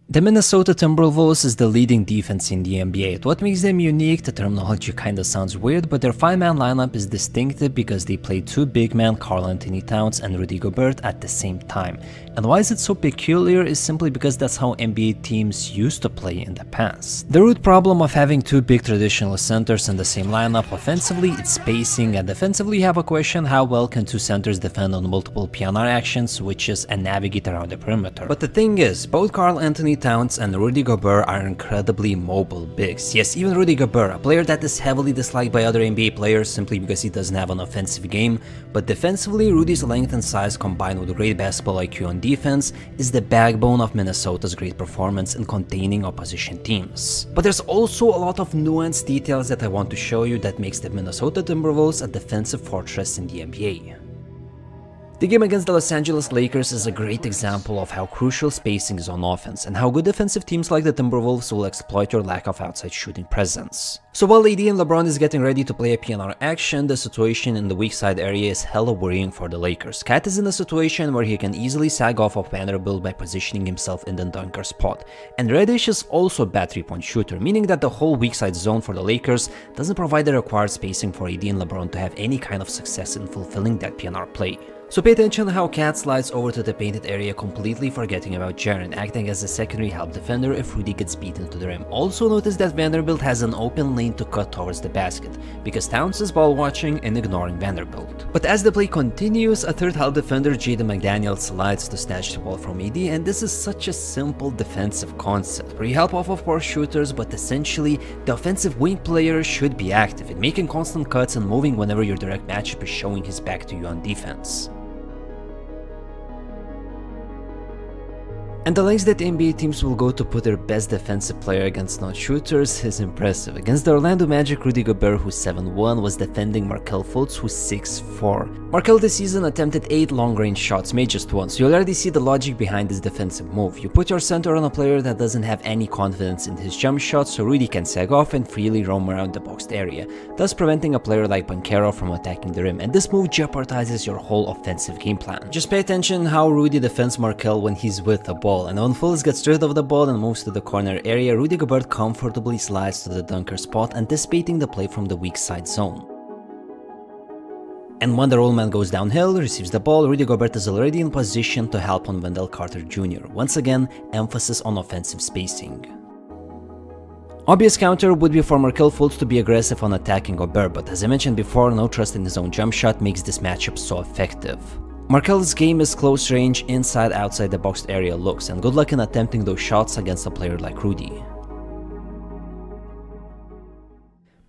The Minnesota Timberwolves is the leading defense in the NBA. What makes them unique? The terminology kinda sounds weird, but their 5-man lineup is distinctive because they play two big men, Karl-Anthony Towns and Rudy Gobert, at the same time. And why is it so peculiar is simply because that's how NBA teams used to play in the past. The root problem of having two big traditional centers in the same lineup, offensively it's spacing, and defensively you have a question: how well can two centers defend on multiple PNR actions, switches, and navigate around the perimeter? But the thing is, both Karl-Anthony Towns and Rudy Gobert are incredibly mobile bigs. Yes, even Rudy Gobert, a player that is heavily disliked by other NBA players simply because he doesn't have an offensive game, but defensively Rudy's length and size combined with great basketball IQ on defense is the backbone of Minnesota's great performance in containing opposition teams. But there's also a lot of nuanced details that I want to show you that makes the Minnesota Timberwolves a defensive fortress in the NBA. The game against the Los Angeles Lakers is a great example of how crucial spacing is on offense and how good defensive teams like the Timberwolves will exploit your lack of outside shooting presence. So while AD and LeBron is getting ready to play a PNR action, the situation in the weak side area is hella worrying for the Lakers. Cat is in a situation where he can easily sag off of Vanderbilt by positioning himself in the dunker spot. And Reddish is also a bad 3-point shooter, meaning that the whole weak side zone for the Lakers doesn't provide the required spacing for AD and LeBron to have any kind of success in fulfilling that PNR play. So pay attention how Cat slides over to the painted area, completely forgetting about Jaren, acting as a secondary help defender if Rudy gets beaten to the rim. Also notice that Vanderbilt has an open lane to cut towards the basket, because Towns is ball watching and ignoring Vanderbilt. But as the play continues, a third help defender, Jaden McDaniel, slides to snatch the ball from AD, and this is such a simple defensive concept, where you help off of poor shooters, but essentially the offensive wing player should be active in making constant cuts and moving whenever your direct matchup is showing his back to you on defense. And the lengths that NBA teams will go to put their best defensive player against non-shooters is impressive. Against the Orlando Magic, Rudy Gobert, who's 7'1", was defending Markelle Fultz, who's 6'4". Markelle this season attempted 8 long-range shots, made just one, so you already see the logic behind this defensive move. You put your center on a player that doesn't have any confidence in his jump shot, so Rudy can sag off and freely roam around the boxed area, thus preventing a player like Banchero from attacking the rim, and this move jeopardizes your whole offensive game plan. Just pay attention how Rudy defends Markelle when he's with the ball. And when Fultz gets rid of the ball and moves to the corner area, Rudy Gobert comfortably slides to the dunker spot, anticipating the play from the weak side zone. And when the rollman goes downhill, receives the ball, Rudy Gobert is already in position to help on Wendell Carter Jr. Once again, emphasis on offensive spacing. Obvious counter would be for Markelle Fultz to be aggressive on attacking Gobert, but as I mentioned before, no trust in his own jump shot makes this matchup so effective. Markelle's game is close range, inside outside the boxed area looks, and good luck in attempting those shots against a player like Rudy.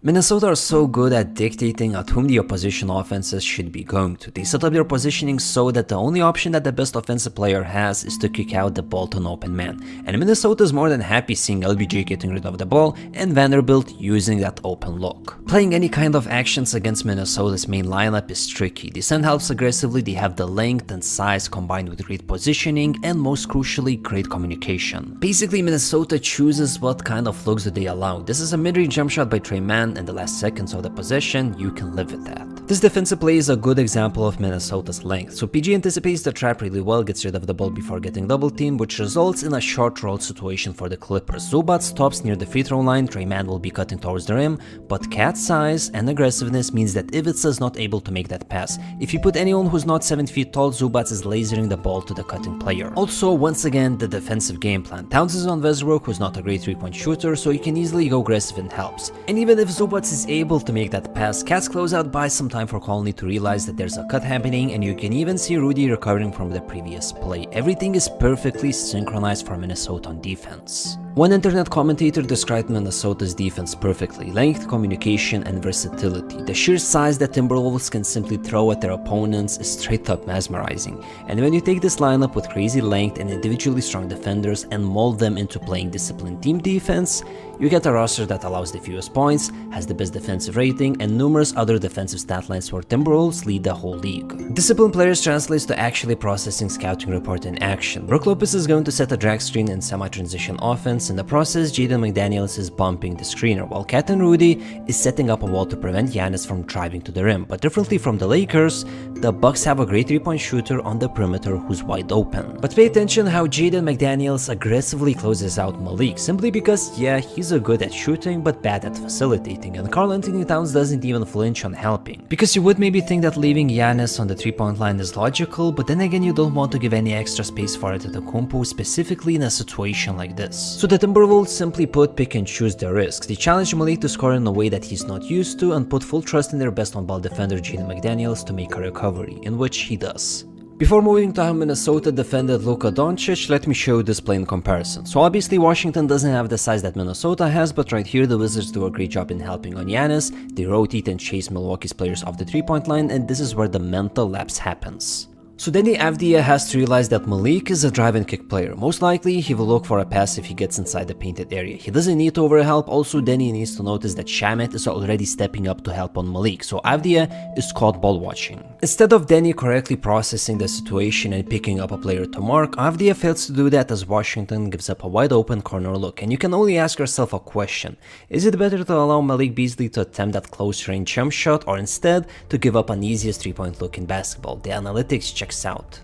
Minnesota are so good at dictating at whom the opposition offenses should be going to. They set up their positioning so that the only option that the best offensive player has is to kick out the ball to an open man. And Minnesota is more than happy seeing LBJ getting rid of the ball and Vanderbilt using that open look. Playing any kind of actions against Minnesota's main lineup is tricky. They send helps aggressively, they have the length and size combined with great positioning and most crucially great communication. Basically Minnesota chooses what kind of looks do they allow. This is a mid-range jump shot by Trey Mann in the last seconds of the possession, you can live with that. This defensive play is a good example of Minnesota's length, so PG anticipates the trap really well, gets rid of the ball before getting double teamed, which results in a short roll situation for the Clippers. Zubac stops near the free throw line, Trey Mann will be cutting towards the rim, but Cat's size and aggressiveness means that Ivica is not able to make that pass. If you put anyone who's not 7 feet tall, Zubac is lasering the ball to the cutting player. Also, once again, the defensive game plan. Towns is on Westbrook, who's not a great 3-point shooter, so you can easily go aggressive and helps. And even if Zubac is able to make that pass, Cat's closeout buys some time for Conley to realize that there's a cut happening, and you can even see Rudy recovering from the previous play. Everything is perfectly synchronized for Minnesota on defense. One internet commentator described Minnesota's defense perfectly: length, communication, and versatility. The sheer size that Timberwolves can simply throw at their opponents is straight up mesmerizing. And when you take this lineup with crazy length and individually strong defenders and mold them into playing disciplined team defense, you get a roster that allows the fewest points, has the best defensive rating, and numerous other defensive stat lines where Timberwolves lead the whole league. Disciplined players translates to actually processing scouting report in action. Brook Lopez is going to set a drag screen in semi-transition offense, defense. In the process, Jaden McDaniels is bumping the screener, while Cat and Rudy is setting up a wall to prevent Giannis from driving to the rim. But differently from the Lakers, the Bucks have a great 3-point shooter on the perimeter who's wide open. But pay attention how Jaden McDaniels aggressively closes out Malik, simply because, yeah, he's a good at shooting but bad at facilitating, and Karl-Anthony Towns doesn't even flinch on helping. Because you would maybe think that leaving Giannis on the 3-point line is logical, but then again you don't want to give any extra space for it at the compo, specifically in a situation like this. So the Timberwolves simply put pick and choose their risks. They challenge Malik to score in a way that he's not used to and put full trust in their best on-ball defender Jaden McDaniels to make a recovery, in which he does. Before moving to how Minnesota defended Luka Doncic, let me show you this play in comparison. So obviously Washington doesn't have the size that Minnesota has, but right here the Wizards do a great job in helping on Giannis. They rotate and chase Milwaukee's players off the 3-point line, and this is where the mental lapse happens. So then the Avdija has to realize that Malik is a drive and kick player. Most likely he will look for a pass if he gets inside the painted area. He doesn't need to overhelp. Also then he needs to notice that Shamet is already stepping up to help on Malik, so Avdija is caught ball watching. Instead of Denny correctly processing the situation and picking up a player to mark, Avdija fails to do that as Washington gives up a wide open corner look. And you can only ask yourself a question: is it better to allow Malik Beasley to attempt that close range jump shot, or instead to give up an easiest 3-point look in basketball? The analytics checks out.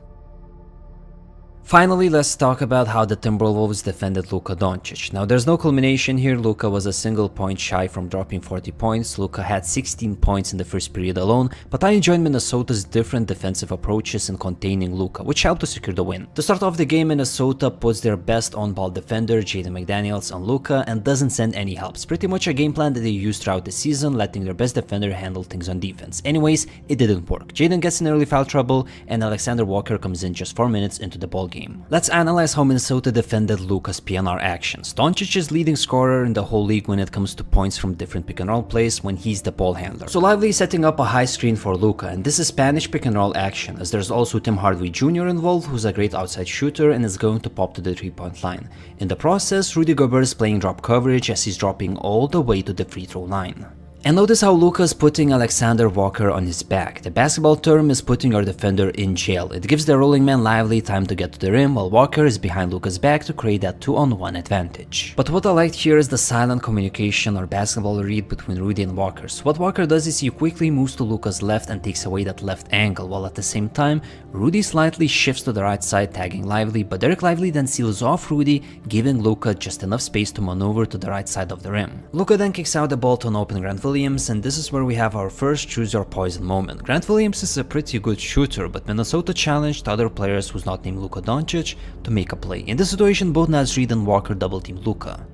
Finally, let's talk about how the Timberwolves defended Luka Doncic. Now, there's no culmination here. Luka was a single point shy from dropping 40 points. Luka had 16 points in the first period alone, but I enjoyed Minnesota's different defensive approaches in containing Luka, which helped to secure the win. To start off the game, Minnesota puts their best on-ball defender, Jaden McDaniels, on Luka and doesn't send any helps. Pretty much a game plan that they used throughout the season, letting their best defender handle things on defense. Anyways, it didn't work. Jaden gets in early foul trouble, and Alexander Walker comes in just 4 minutes into the ball game. Let's analyze how Minnesota defended Luka's PNR actions. Doncic is leading scorer in the whole league when it comes to points from different pick and roll plays when he's the ball handler. So Lively is setting up a high screen for Luka, and this is Spanish pick and roll action, as there's also Tim Hardaway Jr. involved, who's a great outside shooter and is going to pop to the 3-point line. In the process, Rudy Gobert is playing drop coverage as he's dropping all the way to the free throw line. And notice how Luka is putting Alexander Walker on his back. The basketball term is putting our defender in jail. It gives the rolling man Lively time to get to the rim, while Walker is behind Luka's back to create that 2-on-1 advantage. But what I liked here is the silent communication or basketball read between Rudy and Walker. So what Walker does is he quickly moves to Luka's left and takes away that left angle, while at the same time, Rudy slightly shifts to the right side, tagging Lively, but Derek Lively then seals off Rudy, giving Luka just enough space to maneuver to the right side of the rim. Luka then kicks out the ball to an open Grant Williams, and this is where we have our first choose your poison moment. Grant Williams is a pretty good shooter, but Minnesota challenged other players who's not named Luka Doncic to make a play. In this situation, both Naz Reid and Walker double-teamed Luka.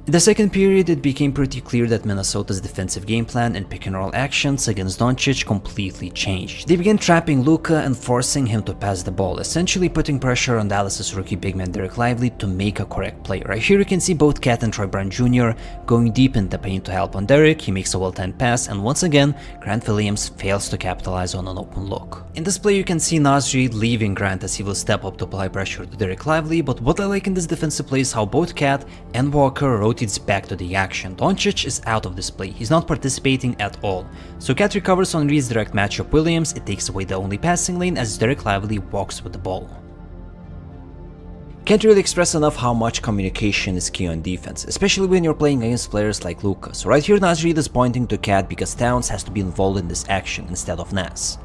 In the second period, it became pretty clear that Minnesota's defensive game plan and pick-and-roll actions against Doncic completely changed. They began trapping Luka and forcing him to pass the ball, essentially putting pressure on Dallas's rookie big man Derek Lively to make a correct play. Right here you can see both Cat and Troy Brown Jr. going deep in the paint to help on Derek. He makes a well-timed pass, and once again, Grant Williams fails to capitalize on an open look. In this play, you can see Naz Reid leaving Grant as he will step up to apply pressure to Derek Lively, but what I like in this defensive play is how both Cat and Walker rotates back to the action. Doncic is out of this play. He's not participating at all. So Cat recovers on Reid's direct matchup Williams. It takes away the only passing lane as Derek Lively walks with the ball. Can't really express enough how much communication is key on defense, especially when you're playing against players like Luka. So right here Naz Reid is pointing to Cat because Towns has to be involved in this action instead of Naz.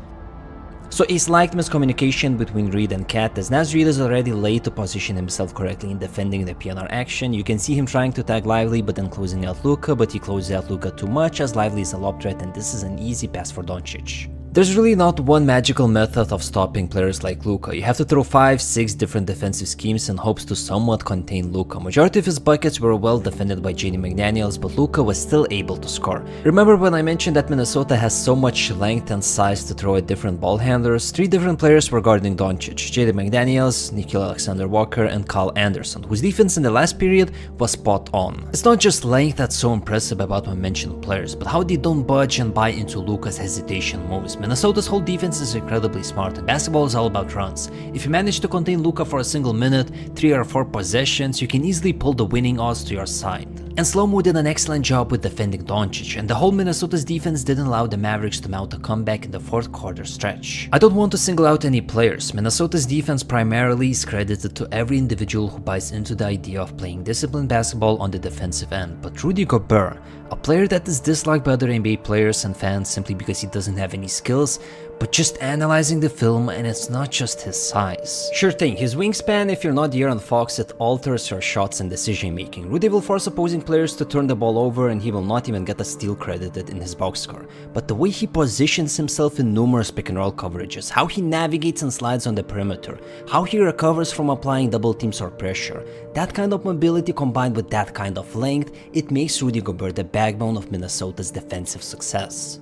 So a slight miscommunication between Reid and Cat, as Naz Reid is already late to position himself correctly in defending the PNR action. You can see him trying to tag Lively but then closing out Luka, but he closes out Luka too much as Lively is a lob threat, and this is an easy pass for Doncic. There's really not one magical method of stopping players like Luka. You have to throw 5-6 different defensive schemes in hopes to somewhat contain Luka. Majority of his buckets were well defended by Jaden McDaniels, but Luka was still able to score. Remember when I mentioned that Minnesota has so much length and size to throw at different ball handlers? 3 different players were guarding Doncic: Jaden McDaniels, Nickeil Alexander-Walker, and Kyle Anderson, whose defense in the last period was spot on. It's not just length that's so impressive about my mentioned players, but how they don't budge and buy into Luka's hesitation moves. Minnesota's whole defense is incredibly smart, and basketball is all about runs. If you manage to contain Luka for a single minute, 3 or 4 possessions, you can easily pull the winning odds to your side. And Slow-Mo did an excellent job with defending Doncic, and the whole Minnesota's defense didn't allow the Mavericks to mount a comeback in the fourth quarter stretch. I don't want to single out any players. Minnesota's defense primarily is credited to every individual who buys into the idea of playing disciplined basketball on the defensive end, but Rudy Gobert, a player that is disliked by other NBA players and fans simply because he doesn't have any skills, but just analyzing the film, and it's not just his size. Sure thing, his wingspan, if you're not De'Aaron Fox, it alters your shots and decision making. Rudy will force opposing players to turn the ball over, and he will not even get a steal credited in his box score. But the way he positions himself in numerous pick and roll coverages, how he navigates and slides on the perimeter, how he recovers from applying double teams or pressure, that kind of mobility combined with that kind of length, it makes Rudy Gobert the backbone of Minnesota's defensive success.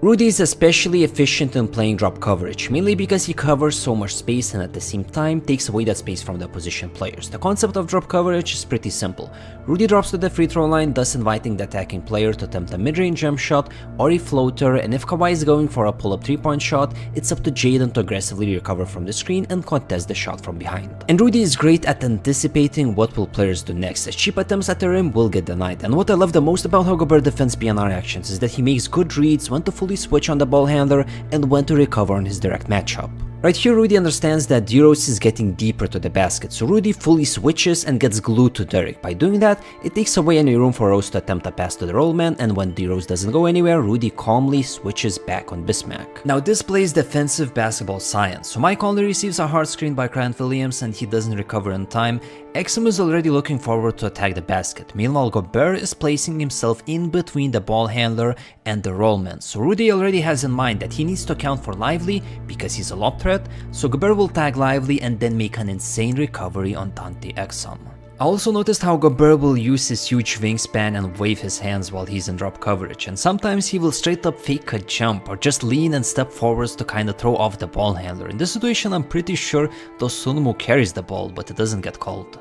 Rudy is especially efficient in playing drop coverage, mainly because he covers so much space and at the same time takes away that space from the opposition players. The concept of drop coverage is pretty simple. Rudy drops to the free throw line, thus inviting the attacking player to attempt a mid-range jump shot or a floater, and if Kawhi is going for a pull-up three-point shot, it's up to Jaden to aggressively recover from the screen and contest the shot from behind. And Rudy is great at anticipating what will players do next, as cheap attempts at the rim will get denied. And what I love the most about how Gobert defends PNR actions is that he makes good reads when to fully switch on the ball handler and when to recover on his direct matchup. Right here, Rudy understands that D-Rose is getting deeper to the basket, so Rudy fully switches and gets glued to Derek. By doing that, it takes away any room for Rose to attempt a pass to the roll man, and when D-Rose doesn't go anywhere, Rudy calmly switches back on Bismack. Now this plays defensive basketball science, so Mike only receives a hard screen by Grant Williams and he doesn't recover in time. Exum is already looking forward to attack the basket. Meanwhile, Gobert is placing himself in between the ball handler and the rollman, so Rudy already has in mind that he needs to account for Lively because he's a lob threat, so Gobert will tag Lively and then make an insane recovery on Dante Exum. I also noticed how Gobert will use his huge wingspan and wave his hands while he's in drop coverage, and sometimes he will straight up fake a jump or just lean and step forwards to kinda throw off the ball handler. In this situation, I'm pretty sure Dosunmu carries the ball, but it doesn't get called.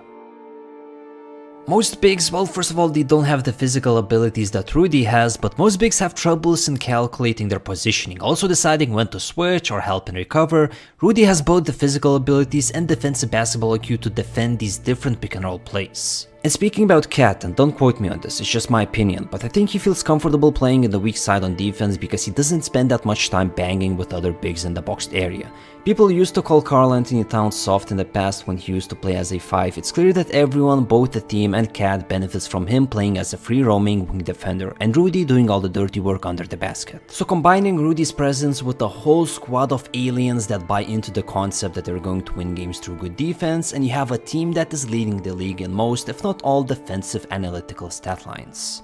Most bigs, well, first of all, they don't have the physical abilities that Rudy has, but most bigs have troubles in calculating their positioning, also deciding when to switch or help and recover. Rudy has both the physical abilities and defensive basketball IQ to defend these different pick and roll plays. And speaking about Cat, and don't quote me on this, it's just my opinion, but I think he feels comfortable playing in the weak side on defense because he doesn't spend that much time banging with other bigs in the boxed area. People used to call Karl-Anthony Towns soft in the past when he used to play as a 5. It's clear that everyone, both the team and Cat, benefits from him playing as a free roaming wing defender and Rudy doing all the dirty work under the basket. So combining Rudy's presence with a whole squad of aliens that buy into the concept that they're going to win games through good defense, and you have a team that is leading the league in most, if not all, defensive analytical stat lines.